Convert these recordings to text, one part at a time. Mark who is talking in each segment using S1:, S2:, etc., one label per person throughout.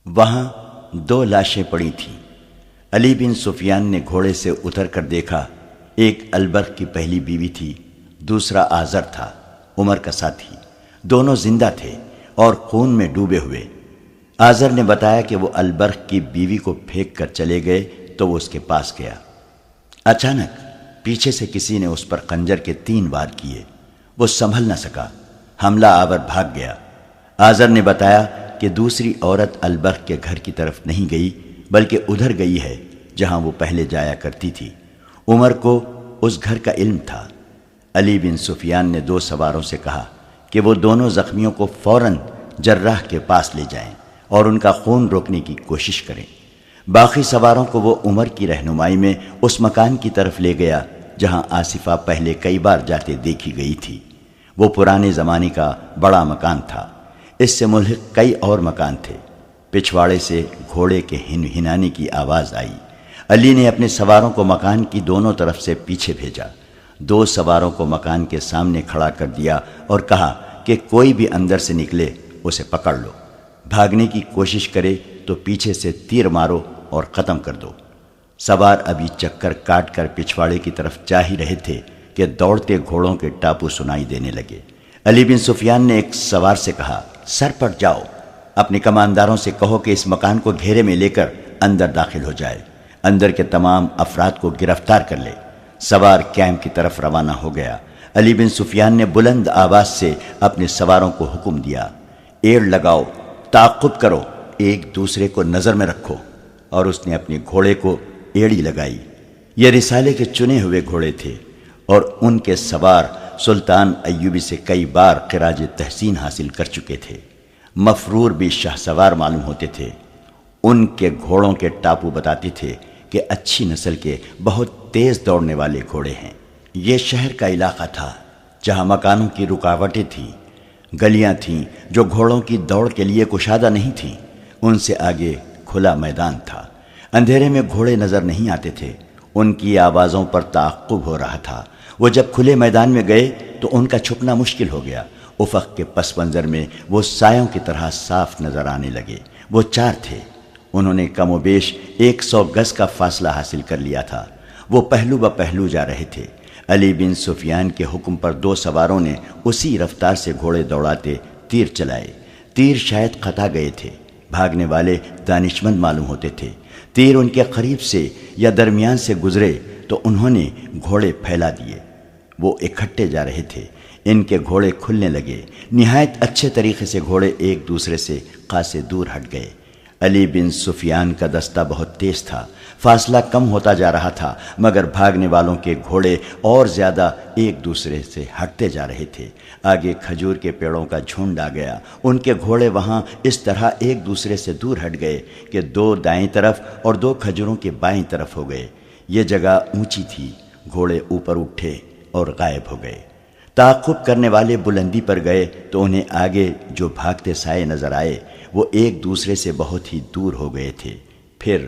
S1: وہاں دو لاشیں پڑی تھیں۔ علی بن سفیان نے گھوڑے سے اتر کر دیکھا، ایک البرخ کی پہلی بیوی تھی، دوسرا آزر تھا، عمر کا ساتھی۔ دونوں زندہ تھے اور خون میں ڈوبے ہوئے۔ آزر نے بتایا کہ وہ البرخ کی بیوی کو پھینک کر چلے گئے تو وہ اس کے پاس گیا۔ اچانک پیچھے سے کسی نے اس پر خنجر کے 3 وار کیے۔ وہ سنبھل نہ سکا، حملہ آور بھاگ گیا۔ آزر نے بتایا کہ دوسری عورت البرخ کے گھر کی طرف نہیں گئی بلکہ ادھر گئی ہے جہاں وہ پہلے جایا کرتی تھی۔ عمر کو اس گھر کا علم تھا۔ علی بن سفیان نے 2 سواروں سے کہا کہ وہ دونوں زخمیوں کو فوراً جراح کے پاس لے جائیں اور ان کا خون روکنے کی کوشش کریں۔ باقی سواروں کو وہ عمر کی رہنمائی میں اس مکان کی طرف لے گیا جہاں آصفہ پہلے کئی بار جاتے دیکھی گئی تھی۔ وہ پرانے زمانے کا بڑا مکان تھا۔ اس سے ملحق کئی اور مکان تھے۔ پچھواڑے سے گھوڑے کے ہنہنانے کی آواز آئی۔ علی نے اپنے سواروں کو مکان کی دونوں طرف سے پیچھے بھیجا۔ 2 سواروں کو مکان کے سامنے کھڑا کر دیا اور کہا کہ کوئی بھی اندر سے نکلے اسے پکڑ لو، بھاگنے کی کوشش کرے تو پیچھے سے تیر مارو اور ختم کر دو۔ سوار ابھی چکر کاٹ کر پچھواڑے کی طرف جا ہی رہے تھے کہ دوڑتے گھوڑوں کے ٹاپو سنائی دینے لگے۔ علی بن سفیان نے ایک سوار سے کہا، سر پٹ جاؤ، اپنے کمانداروں سے کہو کہ اس مکان کو گھیرے میں لے کر اندر داخل ہو جائے، اندر کے تمام افراد کو گرفتار کر لے۔ سوار کیمپ کی طرف روانہ ہو گیا۔ علی بن سفیان نے بلند آواز سے اپنے سواروں کو حکم دیا، ایڑ لگاؤ، تعاقب کرو، ایک دوسرے کو نظر میں رکھو، اور اس نے اپنے گھوڑے کو ایڑی لگائی۔ یہ رسالے کے چنے ہوئے گھوڑے تھے اور ان کے سوار سلطان ایوبی سے کئی بار خراج تحسین حاصل کر چکے تھے۔ مفرور بھی شاہ سوار معلوم ہوتے تھے۔ ان کے گھوڑوں کے ٹاپو بتاتے تھے کہ اچھی نسل کے بہت تیز دوڑنے والے گھوڑے ہیں۔ یہ شہر کا علاقہ تھا جہاں مکانوں کی رکاوٹیں تھیں، گلیاں تھیں جو گھوڑوں کی دوڑ کے لیے کشادہ نہیں تھیں۔ ان سے آگے کھلا میدان تھا۔ اندھیرے میں گھوڑے نظر نہیں آتے تھے، ان کی آوازوں پر تعاقب ہو رہا تھا۔ وہ جب کھلے میدان میں گئے تو ان کا چھپنا مشکل ہو گیا۔ افق کے پس منظر میں وہ سایوں کی طرح صاف نظر آنے لگے۔ وہ 4 تھے۔ انہوں نے کم و بیش 100 گز کا فاصلہ حاصل کر لیا تھا۔ وہ پہلو بہ پہلو جا رہے تھے۔ علی بن سفیان کے حکم پر 2 سواروں نے اسی رفتار سے گھوڑے دوڑاتے تیر چلائے۔ تیر شاید خطا گئے تھے۔ بھاگنے والے دانشمند معلوم ہوتے تھے۔ تیر ان کے قریب سے یا درمیان سے گزرے تو انہوں نے گھوڑے پھیلا دیے۔ وہ اکٹھے جا رہے تھے۔ ان کے گھوڑے کھلنے لگے۔ نہایت اچھے طریقے سے گھوڑے ایک دوسرے سے خاصے دور ہٹ گئے۔ علی بن سفیان کا دستہ بہت تیز تھا۔ فاصلہ کم ہوتا جا رہا تھا مگر بھاگنے والوں کے گھوڑے اور زیادہ ایک دوسرے سے ہٹتے جا رہے تھے۔ آگے کھجور کے پیڑوں کا جھنڈ آ گیا۔ ان کے گھوڑے وہاں اس طرح ایک دوسرے سے دور ہٹ گئے کہ 2 دائیں طرف اور 2 کھجوروں کے بائیں طرف ہو گئے۔ یہ جگہ اونچی تھی۔ گھوڑے اوپر اٹھے اور غائب ہو گئے۔ تعاقب کرنے والے بلندی پر گئے تو انہیں آگے جو بھاگتے سائے نظر آئے وہ ایک دوسرے سے بہت ہی دور ہو گئے تھے۔ پھر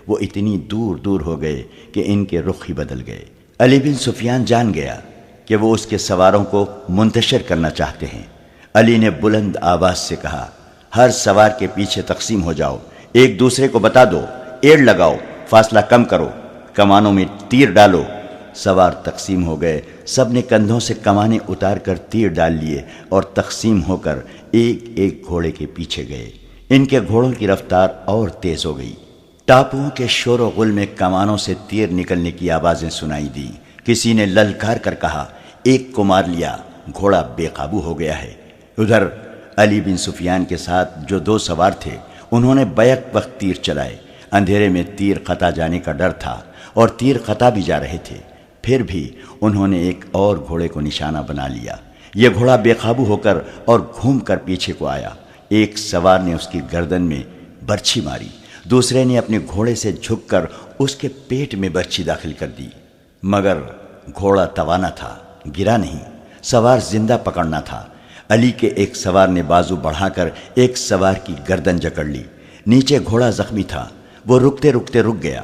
S1: وہ اتنی دور دور ہو گئے کہ ان کے رخ ہی بدل گئے۔ علی بن سفیان جان گیا کہ وہ اس کے سواروں کو منتشر کرنا چاہتے ہیں۔ علی نے بلند آواز سے کہا، ہر سوار کے پیچھے تقسیم ہو جاؤ، ایک دوسرے کو بتا دو، ایڑ لگاؤ، فاصلہ کم کرو، کمانوں میں تیر ڈالو۔ سوار تقسیم ہو گئے۔ سب نے کندھوں سے کمانے اتار کر تیر ڈال لیے اور تقسیم ہو کر ایک ایک گھوڑے کے پیچھے گئے۔ ان کے گھوڑوں کی رفتار اور تیز ہو گئی۔ ٹاپوؤں کے شور و غل میں کمانوں سے تیر نکلنے کی آوازیں سنائی دیں۔ کسی نے للکار کر کہا، ایک کو مار لیا، گھوڑا بے قابو ہو گیا ہے۔ ادھر علی بن سفیان کے ساتھ جو 2 سوار تھے انہوں نے بیک وقت تیر چلائے۔ اندھیرے میں تیر خطا جانے کا ڈر تھا اور تیر خطا بھی جا رہے تھے۔ پھر بھی انہوں نے ایک اور گھوڑے کو نشانہ بنا لیا۔ یہ گھوڑا بے قابو ہو کر اور گھوم کر پیچھے کو آیا۔ ایک سوار نے اس کی گردن میں برچھی ماری، دوسرے نے اپنے گھوڑے سے جھک کر اس کے پیٹ میں برچھی داخل کر دی، مگر گھوڑا توانا تھا، گرا نہیں۔ سوار زندہ پکڑنا تھا۔ علی کے ایک سوار نے بازو بڑھا کر ایک سوار کی گردن جکڑ لی۔ نیچے گھوڑا زخمی تھا، وہ رکتے رکتے رک گیا۔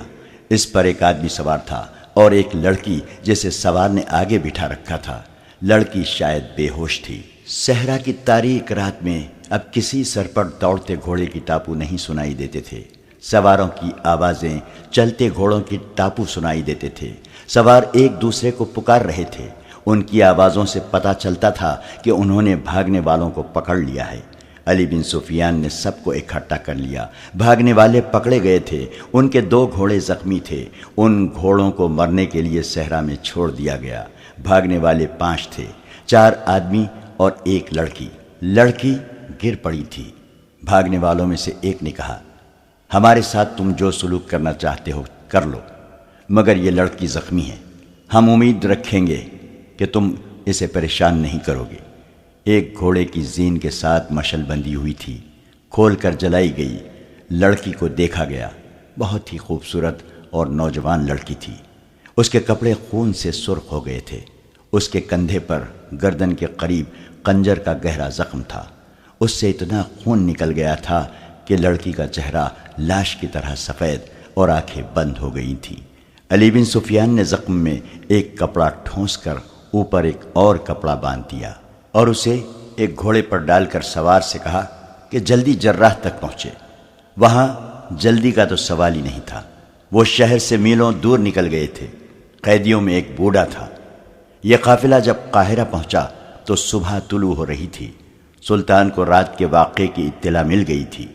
S1: اس پر ایک آدمی سوار تھا اور ایک لڑکی جسے سوار نے آگے بٹھا رکھا تھا۔ لڑکی شاید بے ہوش تھی۔ صحرا کی تاریک رات میں اب کسی سر پر دوڑتے گھوڑے کی ٹاپو نہیں سنائی دیتے تھے۔ سواروں کی آوازیں چلتے گھوڑوں کی ٹاپو سنائی دیتے تھے۔ سوار ایک دوسرے کو پکار رہے تھے۔ ان کی آوازوں سے پتہ چلتا تھا کہ انہوں نے بھاگنے والوں کو پکڑ لیا ہے۔ علی بن سفیان نے سب کو اکٹھا کر لیا۔ بھاگنے والے پکڑے گئے تھے۔ ان کے 2 گھوڑے زخمی تھے۔ ان گھوڑوں کو مرنے کے لیے صحرا میں چھوڑ دیا گیا۔ بھاگنے والے 5 تھے، 4 آدمی اور 1 لڑکی۔ لڑکی گر پڑی تھی۔ بھاگنے والوں میں سے ایک نے کہا، ہمارے ساتھ تم جو سلوک کرنا چاہتے ہو کر لو، مگر یہ لڑکی زخمی ہے۔ ہم امید رکھیں گے کہ تم اسے پریشان نہیں کرو گے۔ ایک گھوڑے کی زین کے ساتھ مشل بندھی ہوئی تھی، کھول کر جلائی گئی۔ لڑکی کو دیکھا گیا، بہت ہی خوبصورت اور نوجوان لڑکی تھی۔ اس کے کپڑے خون سے سرخ ہو گئے تھے۔ اس کے کندھے پر گردن کے قریب خنجر کا گہرا زخم تھا۔ اس سے اتنا خون نکل گیا تھا کہ لڑکی کا چہرہ لاش کی طرح سفید اور آنکھیں بند ہو گئی تھیں۔ علی بن سفیان نے زخم میں ایک کپڑا ٹھونس کر اوپر ایک اور کپڑا باندھ دیا اور اسے ایک گھوڑے پر ڈال کر سوار سے کہا کہ جلدی جراح تک پہنچے۔ وہاں جلدی کا تو سوال ہی نہیں تھا۔ وہ شہر سے میلوں دور نکل گئے تھے۔ قیدیوں میں ایک بوڑھا تھا۔ یہ قافلہ جب قاہرہ پہنچا تو صبح طلوع ہو رہی تھی۔ سلطان کو رات کے واقعے کی اطلاع مل گئی تھی۔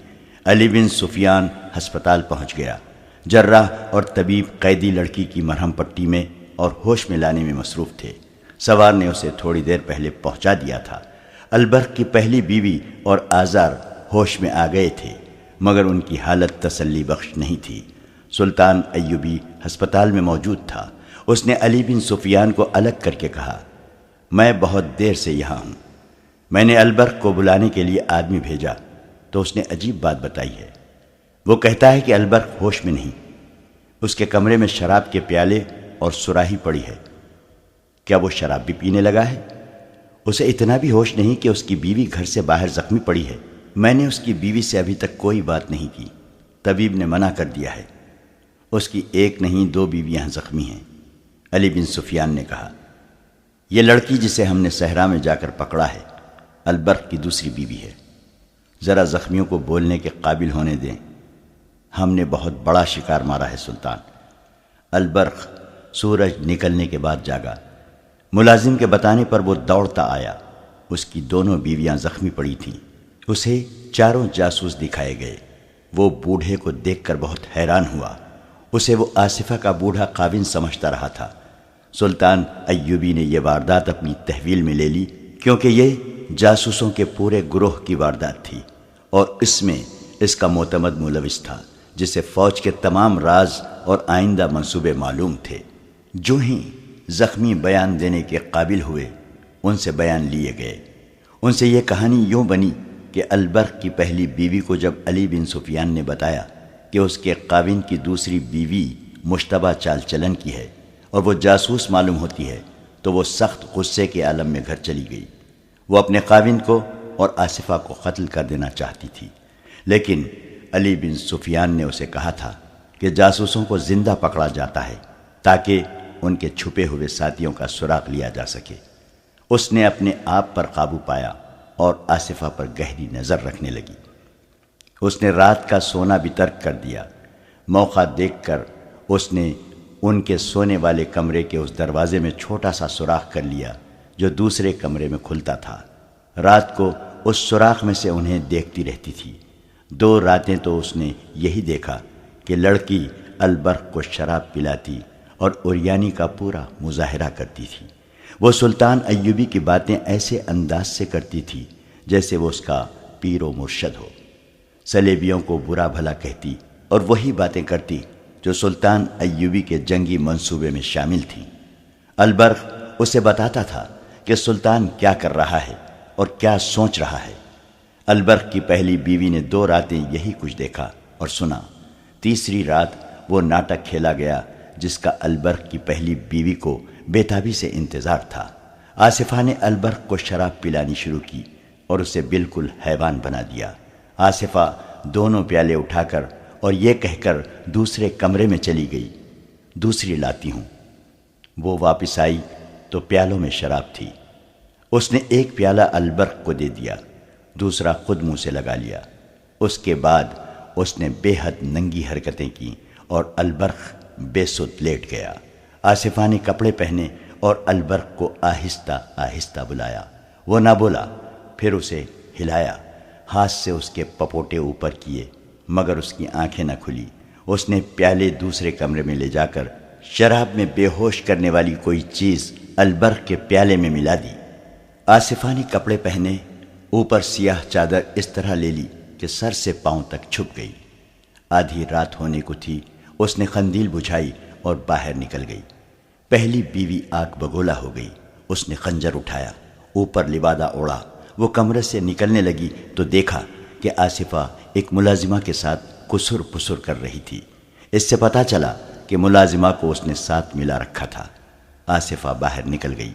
S1: علی بن سفیان ہسپتال پہنچ گیا۔ جراح اور طبیب قیدی لڑکی کی مرہم پٹی میں اور ہوش میں لانے میں مصروف تھے۔ سوار نے اسے تھوڑی دیر پہلے پہنچا دیا تھا۔ البرق کی پہلی بیوی اور آزار ہوش میں آ گئے تھے، مگر ان کی حالت تسلی بخش نہیں تھی۔ سلطان ایوبی ہسپتال میں موجود تھا۔ اس نے علی بن سفیان کو الگ کر کے کہا، میں بہت دیر سے یہاں ہوں۔ میں نے البرق کو بلانے کے لیے آدمی بھیجا تو اس نے عجیب بات بتائی ہے۔ وہ کہتا ہے کہ البرق ہوش میں نہیں۔ اس کے کمرے میں شراب کے پیالے اور سراہی پڑی ہے۔ کیا وہ شراب بھی پینے لگا ہے؟ اسے اتنا بھی ہوش نہیں کہ اس کی بیوی گھر سے باہر زخمی پڑی ہے۔ میں نے اس کی بیوی سے ابھی تک کوئی بات نہیں کی۔ طبیب نے منع کر دیا ہے۔ اس کی 1 نہیں 2 بیویاں زخمی ہیں۔ علی بن سفیان نے کہا، یہ لڑکی جسے ہم نے صحرا میں جا کر پکڑا ہے البرق کی دوسری بیوی ہے۔ ذرا زخمیوں کو بولنے کے قابل ہونے دیں۔ ہم نے بہت بڑا شکار مارا ہے سلطان۔ البرق سورج نکلنے کے بعد جاگا۔ ملازم کے بتانے پر وہ دوڑتا آیا۔ اس کی دونوں بیویاں زخمی پڑی تھیں۔ اسے 4 جاسوس دکھائے گئے۔ وہ بوڑھے کو دیکھ کر بہت حیران ہوا۔ اسے وہ آصفہ کا بوڑھا خاوند سمجھتا رہا تھا۔ سلطان ایوبی نے یہ واردات اپنی تحویل میں لے لی، کیونکہ یہ جاسوسوں کے پورے گروہ کی واردات تھی اور اس میں اس کا معتمد ملوث تھا، جسے فوج کے تمام راز اور آئندہ منصوبے معلوم تھے۔ جو ہی زخمی بیان دینے کے قابل ہوئے، ان سے بیان لیے گئے۔ ان سے یہ کہانی یوں بنی کہ البرق کی پہلی بیوی کو جب علی بن سفیان نے بتایا کہ اس کے خاوند کی دوسری بیوی مشتبہ چال چلن کی ہے اور وہ جاسوس معلوم ہوتی ہے، تو وہ سخت غصے کے عالم میں گھر چلی گئی۔ وہ اپنے خاوند کو اور آصفہ کو قتل کر دینا چاہتی تھی، لیکن علی بن سفیان نے اسے کہا تھا کہ جاسوسوں کو زندہ پکڑا جاتا ہے تاکہ ان کے چھپے ہوئے ساتھیوں کا سراغ لیا جا سکے۔ اس نے اپنے آپ پر قابو پایا اور آصفہ پر گہری نظر رکھنے لگی۔ اس نے رات کا سونا بھی ترک کر دیا۔ موقع دیکھ کر اس نے ان کے سونے والے کمرے کے اس دروازے میں چھوٹا سا سوراخ کر لیا جو دوسرے کمرے میں کھلتا تھا۔ رات کو اس سوراخ میں سے انہیں دیکھتی رہتی تھی۔ 2 راتیں تو اس نے یہی دیکھا کہ لڑکی البرق کو شراب پلاتی اور عریانی کا پورا مظاہرہ کرتی تھی۔ وہ سلطان ایوبی کی باتیں ایسے انداز سے کرتی تھی جیسے وہ اس کا پیر و مرشد ہو۔ صلیبیوں کو برا بھلا کہتی اور وہی باتیں کرتی جو سلطان ایوبی کے جنگی منصوبے میں شامل تھیں۔ البرق اسے بتاتا تھا کہ سلطان کیا کر رہا ہے اور کیا سوچ رہا ہے۔ البرق کی پہلی بیوی نے 2 راتیں یہی کچھ دیکھا اور سنا۔ تیسری رات وہ ناٹک کھیلا گیا جس کا البرق کی پہلی بیوی کو بےتابی سے انتظار تھا۔ آصفہ نے البرق کو شراب پلانی شروع کی اور اسے بالکل حیوان بنا دیا۔ آصفہ دونوں پیالے اٹھا کر اور یہ کہہ کر دوسرے کمرے میں چلی گئی، دوسری لاتی ہوں۔ وہ واپس آئی تو پیالوں میں شراب تھی۔ اس نے ایک پیالہ البرق کو دے دیا۔ دوسرا خود منہ سے لگا لیا۔ اس کے بعد اس نے بے حد ننگی حرکتیں کی اور البرق بے سد لیٹ گیا۔ آصفہ نے کپڑے پہنے اور البرق کو آہستہ آہستہ بلایا۔ وہ نہ بولا، پھر اسے ہلایا، ہاتھ سے اس کے پپوٹے اوپر کیے، مگر اس کی آنکھیں نہ کھلی۔ اس نے پیالے دوسرے کمرے میں لے جا کر شراب میں بے ہوش کرنے والی کوئی چیز البرق کے پیالے میں ملا دی۔ آصفہ نے کپڑے پہنے، اوپر سیاہ چادر اس طرح لے لی کہ سر سے پاؤں تک چھپ گئی۔ آدھی رات ہونے کو تھی، اس نے قندیل بجھائی اور باہر نکل گئی۔ پہلی بیوی آگ بگولا ہو گئی۔ اس نے خنجر اٹھایا، اوپر لبادہ اوڑا۔ وہ کمرے سے نکلنے لگی تو دیکھا کہ آصفہ ایک ملازمہ کے ساتھ کسر پسر کر رہی تھی۔ اس سے پتہ چلا کہ ملازمہ کو اس نے ساتھ ملا رکھا تھا۔ آصفہ باہر نکل گئی۔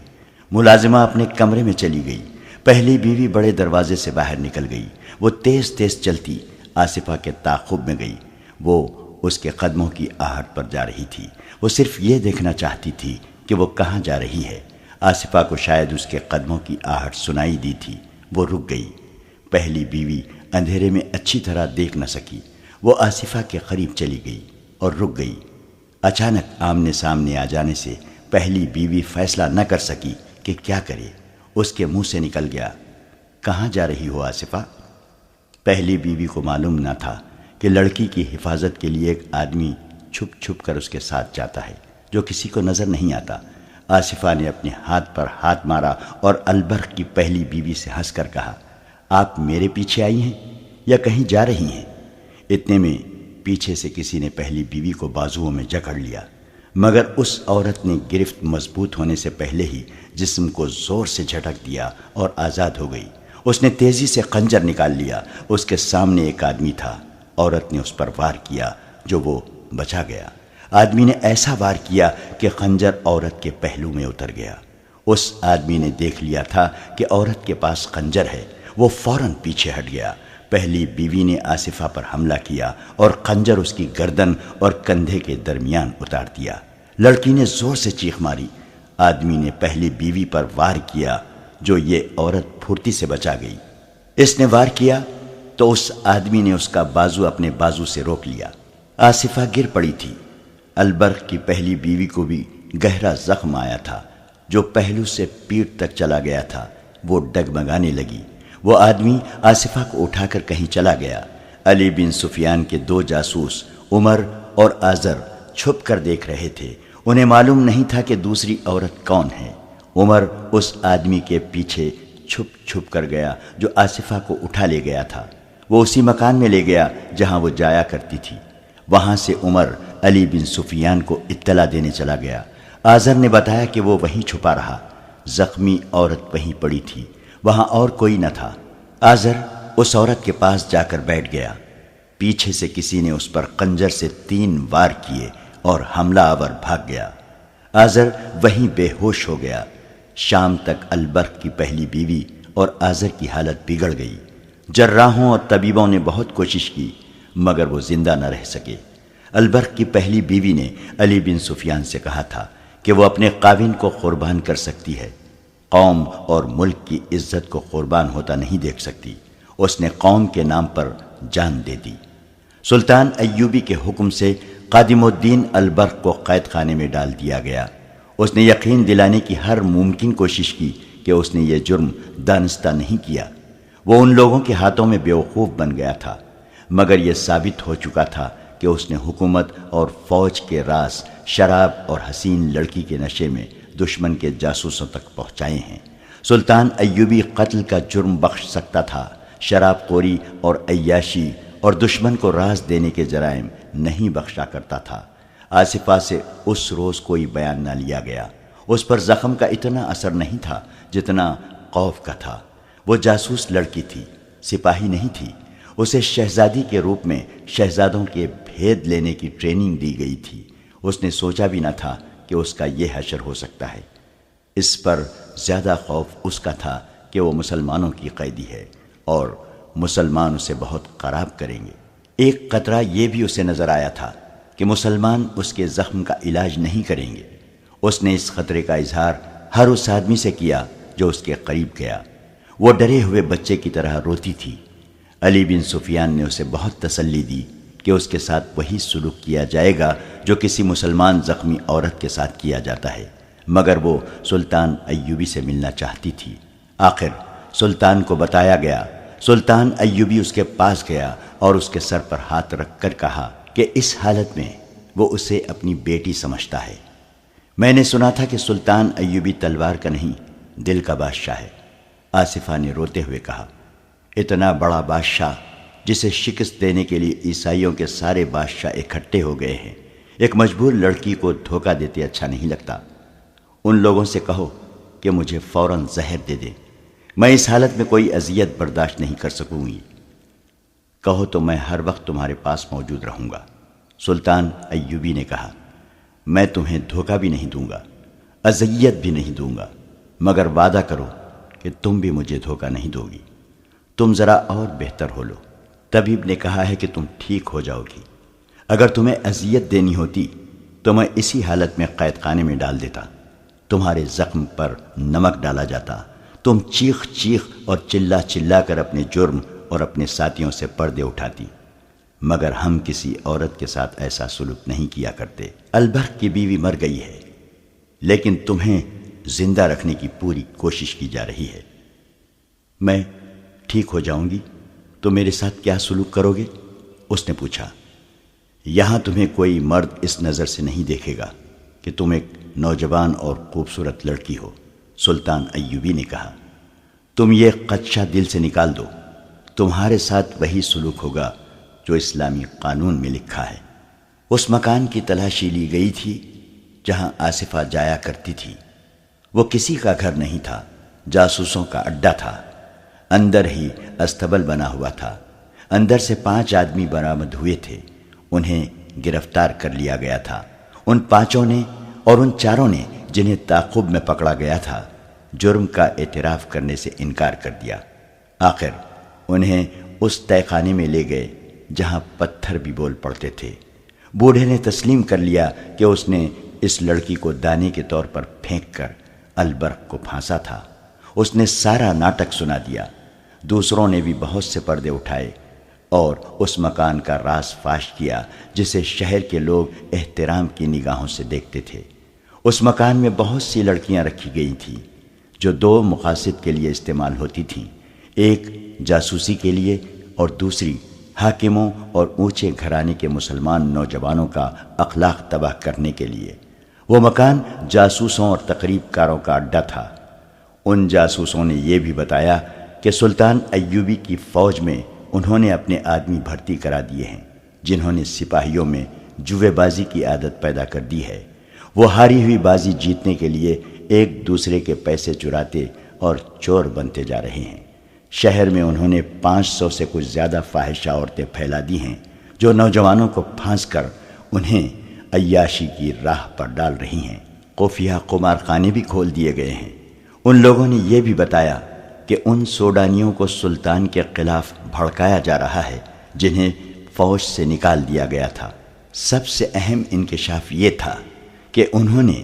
S1: ملازمہ اپنے کمرے میں چلی گئی۔ پہلی بیوی بڑے دروازے سے باہر نکل گئی۔ وہ تیز تیز چلتی آصفہ کے تعاقب میں گئی۔ وہ اس کے قدموں کی آہٹ پر جا رہی تھی۔ وہ صرف یہ دیکھنا چاہتی تھی کہ وہ کہاں جا رہی ہے۔ آصفہ کو شاید اس کے قدموں کی آہٹ سنائی دی تھی۔ وہ رک گئی۔ پہلی بیوی اندھیرے میں اچھی طرح دیکھ نہ سکی۔ وہ آصفہ کے قریب چلی گئی اور رک گئی۔ اچانک آمنے سامنے آ جانے سے پہلی بیوی فیصلہ نہ کر سکی کہ کیا کرے۔ اس کے منہ سے نکل گیا، کہاں جا رہی ہو آصفہ؟ پہلی بیوی کو معلوم نہ تھا کہ لڑکی کی حفاظت کے لیے ایک آدمی چھپ چھپ کر اس کے ساتھ جاتا ہے جو کسی کو نظر نہیں آتا۔ آصفہ نے اپنے ہاتھ پر ہاتھ مارا اور البرق کی پہلی بیوی سے ہنس کر کہا، آپ میرے پیچھے آئی ہیں یا کہیں جا رہی ہیں؟ اتنے میں پیچھے سے کسی نے پہلی بیوی کو بازوؤں میں جکڑ لیا، مگر اس عورت نے گرفت مضبوط ہونے سے پہلے ہی جسم کو زور سے جھٹک دیا اور آزاد ہو گئی۔ اس نے تیزی سے خنجر نکال لیا۔ اس کے سامنے ایک آدمی تھا۔ عورت نے اس پر وار کیا جو وہ بچا گیا۔ آدمی نے ایسا وار کیا کہ خنجر عورت کے پہلو میں اتر گیا۔ اس آدمی نے دیکھ لیا تھا کہ عورت کے پاس خنجر ہے۔ وہ فوراً پیچھے ہٹ گیا۔ پہلی بیوی نے آصفہ پر حملہ کیا اور خنجر اس کی گردن اور کندھے کے درمیان اتار دیا۔ لڑکی نے زور سے چیخ ماری۔ آدمی نے پہلی بیوی پر وار کیا جو یہ عورت پھرتی سے بچا گئی۔ اس نے وار کیا تو اس آدمی نے اس کا بازو اپنے بازو سے روک لیا۔ آصفہ گر پڑی تھی۔ البرق کی پہلی بیوی کو بھی گہرا زخم آیا تھا جو پہلو سے پیٹھ تک چلا گیا تھا۔ وہ ڈگمگانے لگی۔ وہ آدمی آصفہ کو اٹھا کر کہیں چلا گیا۔ علی بن سفیان کے 2 جاسوس عمر اور آذر چھپ کر دیکھ رہے تھے۔ انہیں معلوم نہیں تھا کہ دوسری عورت کون ہے۔ عمر اس آدمی کے پیچھے چھپ چھپ کر گیا جو آصفہ کو اٹھا لے گیا تھا۔ وہ اسی مکان میں لے گیا جہاں وہ جایا کرتی تھی۔ وہاں سے عمر علی بن سفیان کو اطلاع دینے چلا گیا۔ آذر نے بتایا کہ وہ وہیں چھپا رہا۔ زخمی عورت وہیں پڑی تھی، وہاں اور کوئی نہ تھا۔ آذر اس عورت کے پاس جا کر بیٹھ گیا۔ پیچھے سے کسی نے اس پر خنجر سے 3 وار کیے اور حملہ آور بھاگ گیا۔ آذر وہیں بے ہوش ہو گیا۔ شام تک البرق کی پہلی بیوی اور آذر کی حالت بگڑ گئی۔ جراحوں اور طبیبوں نے بہت کوشش کی مگر وہ زندہ نہ رہ سکے۔ البرق کی پہلی بیوی نے علی بن سفیان سے کہا تھا کہ وہ اپنے خاوند کو قربان کر سکتی ہے، قوم اور ملک کی عزت کو قربان ہوتا نہیں دیکھ سکتی۔ اس نے قوم کے نام پر جان دے دی۔ سلطان ایوبی کے حکم سے قادم الدین البرق کو قید خانے میں ڈال دیا گیا۔ اس نے یقین دلانے کی ہر ممکن کوشش کی کہ اس نے یہ جرم دانستہ نہیں کیا۔ وہ ان لوگوں کے ہاتھوں میں بیوقوف بن گیا تھا، مگر یہ ثابت ہو چکا تھا کہ اس نے حکومت اور فوج کے راز شراب اور حسین لڑکی کے نشے میں دشمن کے جاسوسوں تک پہنچائے ہیں۔ سلطان ایوبی قتل کا جرم بخش سکتا تھا، شراب خوری اور عیاشی اور دشمن کو راز دینے کے جرائم نہیں بخشا کرتا تھا۔ آصفہ سے اس روز کوئی بیان نہ لیا گیا۔ اس پر زخم کا اتنا اثر نہیں تھا جتنا خوف کا تھا۔ وہ جاسوس لڑکی تھی، سپاہی نہیں تھی۔ اسے شہزادی کے روپ میں شہزادوں کے بھید لینے کی ٹریننگ دی گئی تھی۔ اس نے سوچا بھی نہ تھا کہ اس کا یہ حشر ہو سکتا ہے۔ اس پر زیادہ خوف اس کا تھا کہ وہ مسلمانوں کی قیدی ہے اور مسلمان اسے بہت خراب کریں گے۔ ایک قطرہ یہ بھی اسے نظر آیا تھا کہ مسلمان اس کے زخم کا علاج نہیں کریں گے۔ اس نے اس خطرے کا اظہار ہر اس آدمی سے کیا جو اس کے قریب گیا۔ وہ ڈرے ہوئے بچے کی طرح روتی تھی۔ علی بن سفیان نے اسے بہت تسلی دی کہ اس کے ساتھ وہی سلوک کیا جائے گا جو کسی مسلمان زخمی عورت کے ساتھ کیا جاتا ہے، مگر وہ سلطان ایوبی سے ملنا چاہتی تھی۔ آخر سلطان کو بتایا گیا۔ سلطان ایوبی اس کے پاس گیا اور اس کے سر پر ہاتھ رکھ کر کہا کہ اس حالت میں وہ اسے اپنی بیٹی سمجھتا ہے۔ میں نے سنا تھا کہ سلطان ایوبی تلوار کا نہیں، دل کا بادشاہ ہے۔ آصفہ نے روتے ہوئے کہا، اتنا بڑا بادشاہ جسے شکست دینے کے لیے عیسائیوں کے سارے بادشاہ اکٹھے ہو گئے ہیں، ایک مجبور لڑکی کو دھوکہ دیتے اچھا نہیں لگتا۔ ان لوگوں سے کہو کہ مجھے فوراً زہر دے دے، میں اس حالت میں کوئی اذیت برداشت نہیں کر سکوں گی۔ کہو تو میں ہر وقت تمہارے پاس موجود رہوں گا۔ سلطان ایوبی نے کہا، میں تمہیں دھوکہ بھی نہیں دوں گا، اذیت بھی نہیں دوں گا، مگر وعدہ کرو کہ تم بھی مجھے دھوکہ نہیں دو گی۔ تم ذرا اور بہتر ہو لو۔ طبیب نے کہا ہے کہ تم ٹھیک ہو جاؤ گی۔ اگر تمہیں اذیت دینی ہوتی تو میں اسی حالت میں قید خانے میں ڈال دیتا، تمہارے زخم پر نمک ڈالا جاتا، تم چیخ چیخ اور چلا چلا کر اپنے جرم اور اپنے ساتھیوں سے پردے اٹھاتی، مگر ہم کسی عورت کے ساتھ ایسا سلوک نہیں کیا کرتے۔ البرق کی بیوی مر گئی ہے، لیکن تمہیں زندہ رکھنے کی پوری کوشش کی جا رہی ہے۔ میں ٹھیک ہو جاؤں گی تو میرے ساتھ کیا سلوک کرو گے؟ اس نے پوچھا۔ یہاں تمہیں کوئی مرد اس نظر سے نہیں دیکھے گا کہ تم ایک نوجوان اور خوبصورت لڑکی ہو۔ سلطان ایوبی نے کہا، تم یہ خدشہ دل سے نکال دو، تمہارے ساتھ وہی سلوک ہوگا جو اسلامی قانون میں لکھا ہے۔ اس مکان کی تلاشی لی گئی تھی جہاں آصفہ جایا کرتی تھی۔ وہ کسی کا گھر نہیں تھا، جاسوسوں کا اڈا تھا۔ اندر ہی استبل بنا ہوا تھا۔ اندر سے 5 آدمی برآمد ہوئے تھے، انہیں گرفتار کر لیا گیا تھا۔ ان 5 نے اور ان 4 نے جنہیں تعاقب میں پکڑا گیا تھا، جرم کا اعتراف کرنے سے انکار کر دیا۔ آخر انہیں اس تہہ خانے میں لے گئے جہاں پتھر بھی بول پڑتے تھے۔ بوڑھے نے تسلیم کر لیا کہ اس نے اس لڑکی کو دانے کے طور پر پھینک کر البرق کو پھانسا تھا۔ اس نے سارا ناٹک سنا دیا۔ دوسروں نے بھی بہت سے پردے اٹھائے اور اس مکان کا راز فاش کیا جسے شہر کے لوگ احترام کی نگاہوں سے دیکھتے تھے۔ اس مکان میں بہت سی لڑکیاں رکھی گئی تھیں جو 2 مقاصد کے لیے استعمال ہوتی تھیں، ایک جاسوسی کے لیے اور دوسری حاکموں اور اونچے گھرانے کے مسلمان نوجوانوں کا اخلاق تباہ کرنے کے لیے۔ وہ مکان جاسوسوں اور تقریب کاروں کا اڈا تھا۔ ان جاسوسوں نے یہ بھی بتایا کہ سلطان ایوبی کی فوج میں انہوں نے اپنے آدمی بھرتی کرا دیے ہیں، جنہوں نے سپاہیوں میں جوے بازی کی عادت پیدا کر دی ہے۔ وہ ہاری ہوئی بازی جیتنے کے لیے ایک دوسرے کے پیسے چراتے اور چور بنتے جا رہے ہیں۔ شہر میں انہوں نے 500 سے کچھ زیادہ فاحشہ عورتیں پھیلا دی ہیں جو نوجوانوں کو پھانس کر انہیں عیاشی کی راہ پر ڈال رہی ہیں۔ خفیہ قمار خانے بھی کھول دیے گئے ہیں۔ ان لوگوں نے یہ بھی بتایا کہ ان سوڈانیوں کو سلطان کے خلاف بھڑکایا جا رہا ہے جنہیں فوج سے نکال دیا گیا تھا۔ سب سے اہم انکشاف یہ تھا کہ انہوں نے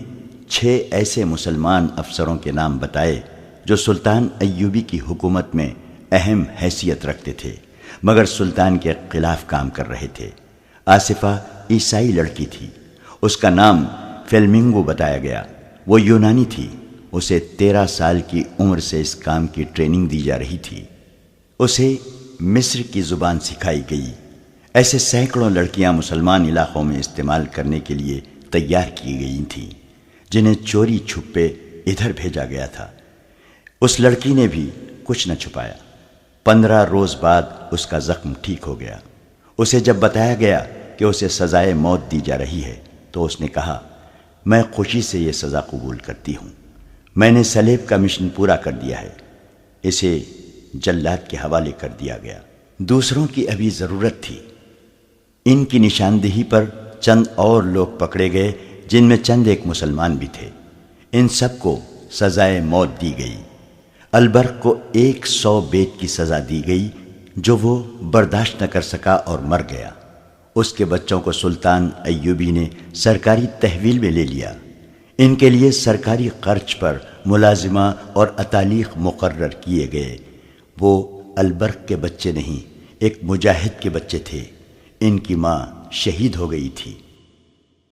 S1: 6 ایسے مسلمان افسروں کے نام بتائے جو سلطان ایوبی کی حکومت میں اہم حیثیت رکھتے تھے مگر سلطان کے خلاف کام کر رہے تھے۔ آصفہ عیسائی لڑکی تھی، اس کا نام فلیمنگو بتایا گیا۔ وہ یونانی تھی، اسے 13 سال کی عمر سے اس کام کی ٹریننگ دی جا رہی تھی۔ اسے مصر کی زبان سکھائی گئی۔ ایسے سینکڑوں لڑکیاں مسلمان علاقوں میں استعمال کرنے کے لیے تیار کی گئی تھیں جنہیں چوری چھپے ادھر بھیجا گیا تھا۔ اس لڑکی نے بھی کچھ نہ چھپایا۔ 15 روز بعد اس کا زخم ٹھیک ہو گیا۔ اسے جب بتایا گیا کہ اسے سزائے موت دی جا رہی ہے تو اس نے کہا، میں خوشی سے یہ سزا قبول کرتی ہوں۔ میں نے سلیب کا مشن پورا کر دیا ہے۔ اسے جلاد کے حوالے کر دیا گیا۔ دوسروں کی ابھی ضرورت تھی۔ ان کی نشاندہی پر چند اور لوگ پکڑے گئے جن میں چند ایک مسلمان بھی تھے۔ ان سب کو سزائے موت دی گئی۔ البرق کو 100 بیت کی سزا دی گئی جو وہ برداشت نہ کر سکا اور مر گیا۔ اس کے بچوں کو سلطان ایوبی نے سرکاری تحویل میں لے لیا۔ ان کے لیے سرکاری خرچ پر ملازمہ اور اتالیق مقرر کیے گئے۔ وہ البرق کے بچے نہیں، ایک مجاہد کے بچے تھے۔ ان کی ماں شہید ہو گئی تھی۔